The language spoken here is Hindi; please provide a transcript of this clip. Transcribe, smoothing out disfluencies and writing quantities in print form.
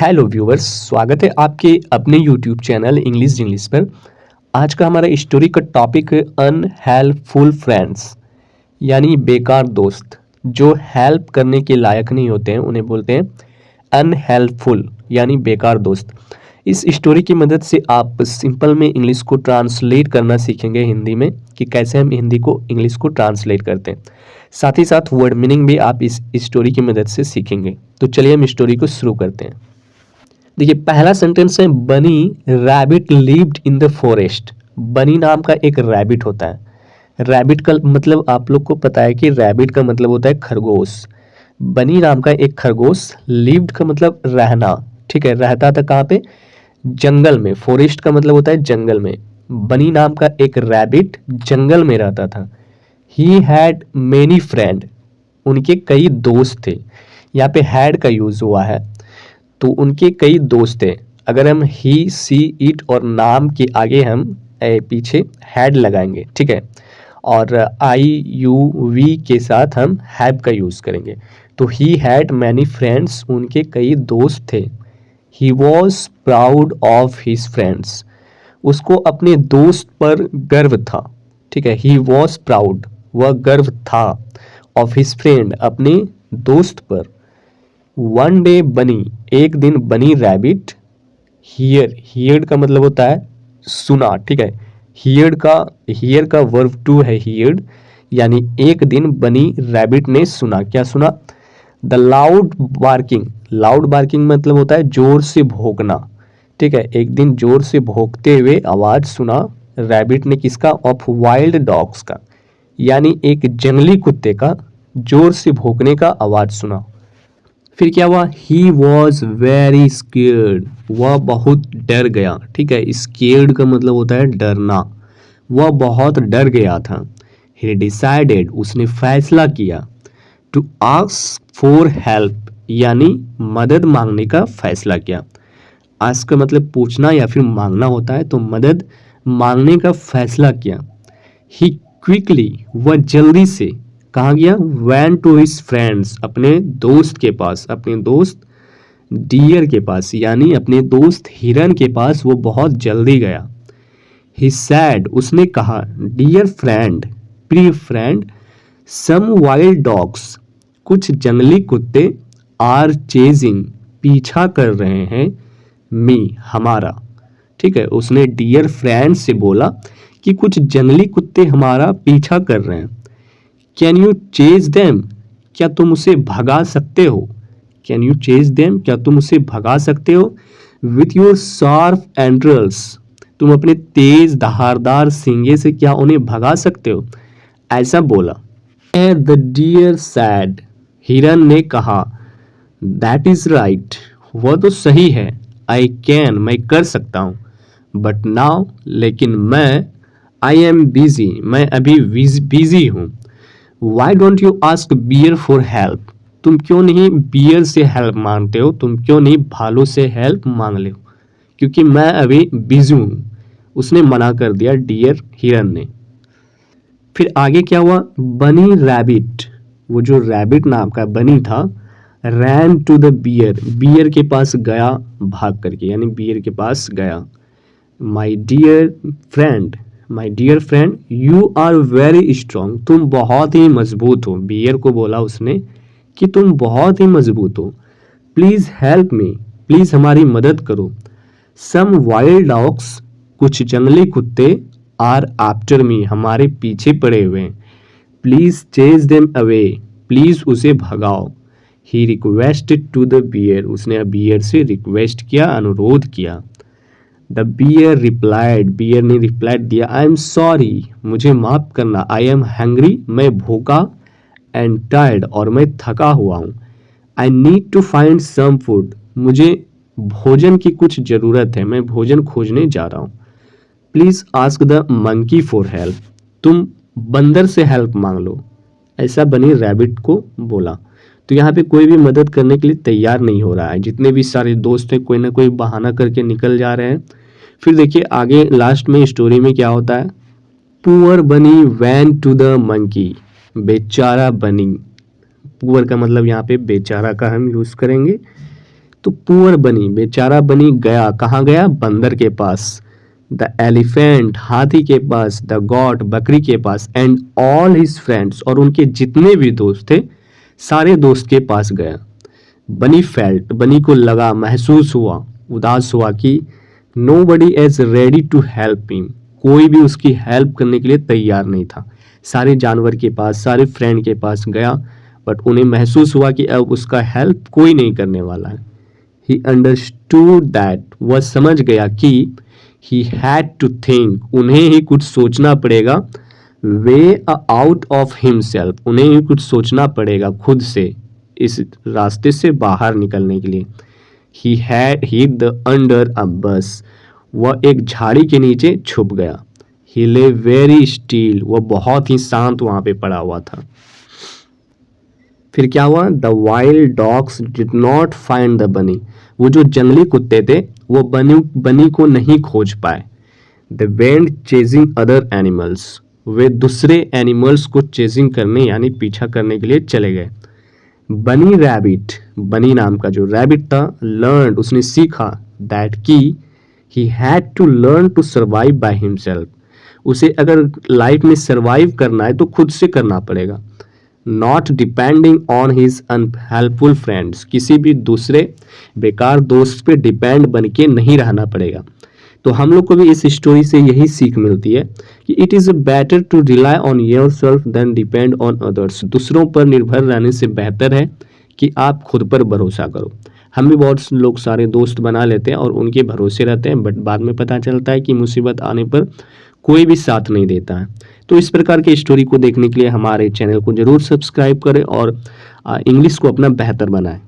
हेलो व्यूअर्स, स्वागत है आपके अपने यूट्यूब चैनल इंग्लिश पर। आज का हमारा स्टोरी का टॉपिक है अनहेल्पफुल फ्रेंड्स, यानी बेकार दोस्त जो हेल्प करने के लायक नहीं होते हैं, उन्हें बोलते हैं अनहेल्पफुल यानी बेकार दोस्त। इस स्टोरी की मदद से आप सिंपल में इंग्लिश को ट्रांसलेट करना सीखेंगे हिंदी में, कि कैसे हम हिंदी को इंग्लिश को ट्रांसलेट करते हैं। साथ ही साथ वर्ड मीनिंग भी आप इस स्टोरी की मदद से सीखेंगे। तो चलिए हम स्टोरी को शुरू करते हैं। देखिए, पहला सेंटेंस है बनी rabbit lived in the forest. बनी नाम का एक रैबिट होता है। रैबिट का मतलब आप लोग को पता है कि रैबिट का मतलब होता है खरगोश। बनी नाम का एक खरगोश, लिव्ड का मतलब रहना, ठीक है, रहता था कहाँ पे? जंगल में। फॉरेस्ट का मतलब होता है जंगल में। बनी नाम का एक रैबिट जंगल में रहता था। ही हैड मेनी फ्रेंड, उनके कई दोस्त थे। यहाँ पे हैड का यूज हुआ है, तो उनके कई दोस्त थे। अगर हम ही, सी, इट और नाम के आगे हम पीछे हैड लगाएंगे, ठीक है, और आई, यू, वी के साथ हम हैव का यूज़ करेंगे। तो ही हैड मैनी फ्रेंड्स, उनके कई दोस्त थे। He was proud of his friends, उसको अपने दोस्त पर गर्व था, ठीक है। ही वॉज प्राउड, वह गर्व था, ऑफ हिज फ्रेंड, अपने दोस्त पर। वन डे बनी, एक दिन बनी रैबिट हियर का मतलब होता है सुना, ठीक है। हियर का वर्ब टू है हियर्ड, यानी एक दिन बनी रैबिट ने सुना। क्या सुना? द लाउड बार्किंग मतलब होता है जोर से भौंकना, ठीक है। एक दिन जोर से भौंकते हुए आवाज सुना रैबिट ने, किसका? ऑफ वाइल्ड डॉग्स का, यानी एक जंगली कुत्ते का जोर से भौंकने का आवाज सुना। फिर क्या हुआ? ही वॉज वेरी स्केर्ड, वह बहुत डर गया, ठीक है। स्केर्ड का मतलब होता है डरना। वह बहुत डर गया था। ही डिसाइडेड, उसने फैसला किया। टू आस्क फॉर हेल्प, यानी मदद मांगने का फैसला किया। आस्क का मतलब पूछना या फिर मांगना होता है, तो मदद मांगने का फैसला किया। ही क्विकली, वह जल्दी से कहाँ गया? वैन टू हिज फ्रेंड्स, अपने दोस्त के पास, अपने दोस्त डियर के पास, यानी अपने दोस्त हिरन के पास वो बहुत जल्दी गया। ही सैड, उसने कहा, डियर फ्रेंड, प्रिय फ्रेंड, सम वाइल्ड डॉग्स, कुछ जंगली कुत्ते, आर चेजिंग, पीछा कर रहे हैं, मी, हमारा, ठीक है। उसने डियर फ्रेंड से बोला कि कुछ जंगली कुत्ते हमारा पीछा कर रहे हैं। कैन यू चेज देम, क्या तुम उसे भगा सकते हो? कैन यू चेज देम, क्या तुम उसे भगा सकते हो? विथ योर शार्प एंड्रल्स, तुम अपने तेज धारदार सींगे से क्या उन्हें भगा सकते हो? ऐसा बोला। द डियर सैड, हिरन ने कहा, दैट इज राइट, वह तो सही है। आई कैन, मैं कर सकता हूँ। बट नाउ, लेकिन मैं, आई एम बिजी, मैं अभी बिजी हूँ। Why don't you ask bear for help, तुम क्यों नहीं बियर से हेल्प मांगते हो? तुम क्यों नहीं भालू से हेल्प मांग ले हो? क्योंकि मैं अभी बिजी हूँ, उसने मना कर दिया डियर हिरन ने। फिर आगे क्या हुआ? बनी रैबिट, वो जो रैबिट नाम का बनी था, रैन टू द बियर के पास गया भाग करके, यानी बियर के पास गया। My dear friend, you are very strong, तुम बहुत ही मजबूत हो। बियर को बोला उसने कि तुम बहुत ही मजबूत हो। प्लीज हेल्प मी, प्लीज हमारी मदद करो। सम वाइल्ड डॉग्स, कुछ जंगली कुत्ते, आर आफ्टर मी, हमारे पीछे पड़े हुए हैं। Please chase them away, please उसे भगाओ। He requested to the bear, उसने बियर से रिक्वेस्ट किया, अनुरोध किया। द बियर रिप्लाइड, बियर ने रिप्लाई दिया, आई एम सॉरी, मुझे माफ करना। आई एम हंग्री, मैं भूखा, एंड टायर्ड, और मैं थका हुआ हूँ। I need to find some food, मुझे भोजन की कुछ ज़रूरत है, मैं भोजन खोजने जा रहा हूँ। Please ask the monkey for help, तुम बंदर से हेल्प मांग लो। ऐसा बनी रैबिट को बोला। तो यहाँ पे कोई भी मदद करने के लिए तैयार नहीं हो रहा है। जितने भी सारे दोस्त हैं, कोई ना कोई बहाना करके निकल जा रहे हैं। फिर देखिए आगे लास्ट में स्टोरी में क्या होता है। पुअर बनी वैन टू द मंकी, बेचारा बनी, पुअर का मतलब यहाँ पे बेचारा का हम यूज करेंगे। तो पुअर बनी, बेचारा बनी गया, कहाँ गया? बंदर के पास। द एलिफेंट, हाथी के पास। द गॉट, बकरी के पास। एंड ऑल हिज फ्रेंड्स, और उनके जितने भी दोस्त थे सारे दोस्त के पास गया। बनी फेल्ट, बनी को लगा, महसूस हुआ, उदास हुआ कि nobody is ready to help him, कोई भी उसकी हेल्प करने के लिए तैयार नहीं था। सारे जानवर के पास, सारे फ्रेंड के पास गया, बट उन्हें महसूस हुआ कि अब उसका हेल्प कोई नहीं करने वाला है। ही अंडरस्टूड दैट, वह समझ गया कि ही हैड टू थिंक, उन्हें ही कुछ सोचना पड़ेगा। वे आउट ऑफ हिमसेल्फ, उन्हें ही कुछ सोचना पड़ेगा खुद से इस रास्ते से बाहर निकलने के लिए। He had hid under a bus, वह एक झाड़ी के नीचे छुप गया। ही ले वेरी स्टिल, वह बहुत ही शांत वहां पे पड़ा हुआ था। फिर क्या हुआ? The wild dogs did not find the बनी, वो जो जंगली कुत्ते थे वो बनी को नहीं खोज पाए। They went chasing other animals, वे दूसरे एनिमल्स को चेजिंग करने यानी पीछा करने के लिए चले गए। बनी रैबिट, बनी नाम का जो रैबिट था, लर्न, उसने सीखा, दैट की he had to learn to survive by himself, उसे अगर लाइफ में सर्वाइव करना है तो खुद से करना पड़ेगा। Not depending on his unhelpful friends, किसी भी दूसरे बेकार दोस्त पे डिपेंड बन के नहीं रहना पड़ेगा। तो हम लोग को भी इस स्टोरी से यही सीख मिलती है कि it is better to rely on yourself than depend on others, दूसरों पर निर्भर रहने से बेहतर है कि आप खुद पर भरोसा करो। हम भी बहुत लोग सारे दोस्त बना लेते हैं और उनके भरोसे रहते हैं, बट बाद में पता चलता है कि मुसीबत आने पर कोई भी साथ नहीं देता है। तो इस प्रकार के स्टोरी को देखने के लिए हमारे चैनल को जरूर सब्सक्राइब करें और इंग्लिश को अपना बेहतर बनाएं।